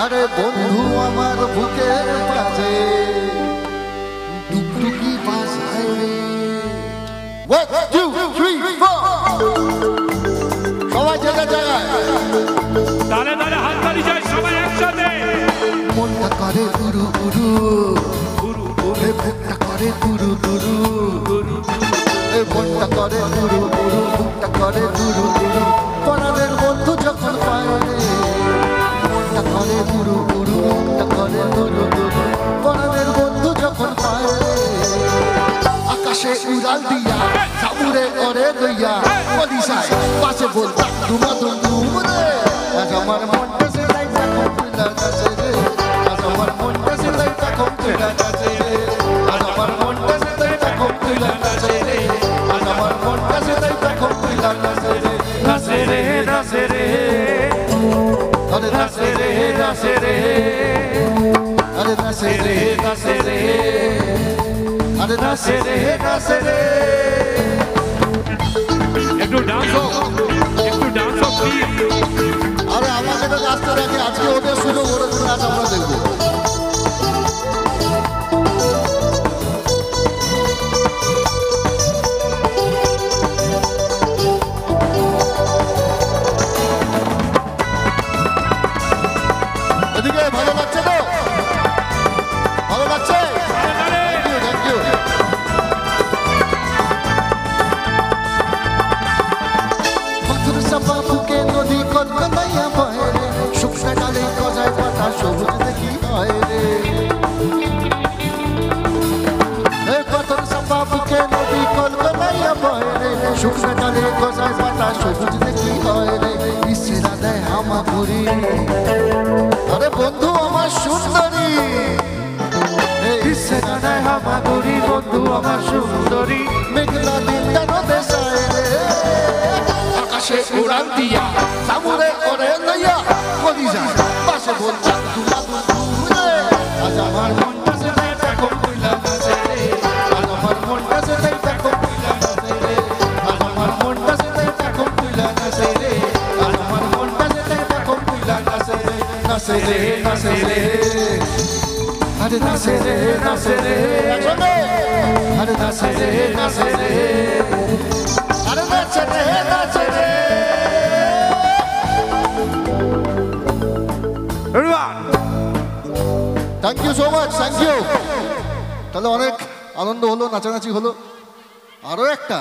আরে বন্ধু আমার বুকের পাশে টুকটুকি বাজায় রে। 1 2 3 4 সবাই জায়গা জায়গায় তালে তালে হাত তালি যায় সবাই একসাথে। মনটা করে গুরু গুরু ওরে বুকটা করে গুরু গুরু এ মনটা করে গুরু গুরু বুকটা করে গুরু গুরু পরাণের বন্ধু যখন পায় রে। মনটা করে গুরু গুরু বুকটা করে গুরু গুরু পরাণের বন্ধু যখন পায় রে। আকাশে উড়াল দিয়া সামুরে করে দইয়া বলি যায় পাশে বলতা দুমা দুম দুম রে। আজ আমার মনটা সে লাইটা কমপ্লিট আছে রে। আজ আমার মনটা সে লাইটা কমপ্লিট আছে রে। আজ আমার মনটা সে লাইটা কমপ্লিট আছে রে। আজ আমার মনটা সে লাইটা কমপ্লিট আছে রে। নাচে রে নাচে রে আরে নাচে রে নাচে রে আরে নাচে রে নাচে রে আরে নাচে রে নাচে রে। একটু ডান্স হোক প্লিজ। আরে আমাকে তো নাচতে রাখে আজকে ওদের সুযোগ ওরা নাচ আমরা দেখবো। এদিকে ভালো লাগছে তো? ভালো লাগছে? Thank you. পাথর চাপা বুকে নদী কলকাতাইয়া বয় রে। শুকনা ডালে গজায় পাতা সবুজ দেখি হয় রে। এই পাথর চাপা বুকে নদী কলকাতাইয়া বয় রে। শুকনা ডালে গজায় পাতা সবুজ দেখি হয় রে। ইসরা দেয় হামাগুড়ি আরে বন্ধু আমার সুন্দরী। ইসরা দেয় হামাগুড়ি বন্ধু আমার সুন্দরী। মেঘলা দিনটা নদে যায় রে। আকাশে উড়াল দিয়া সামুরে করে লইয়া বলি যায় পাশে বলতা দুমা দুম রে। আজ আমার মনটা সে লাইটা কমপ্লিট আছে রে। আজ আমার মনটা সে লাইটা কমপ্লিট আছে রে। আজ আমার মনটা সে লাইটা কমপ্লিট আছে রে। আজ আমার মনটা সে লাইটা কমপ্লিট আছে রে। নাচে রে নাচে রে আরে নাচে রে নাচে রে আরে নাচে রে নাচে রে আরে নাচে রে নাচে রে। Thank you so much thank you. তাহলে অনেক আনন্দ হলো নাচানাচি হলো। আরো একটা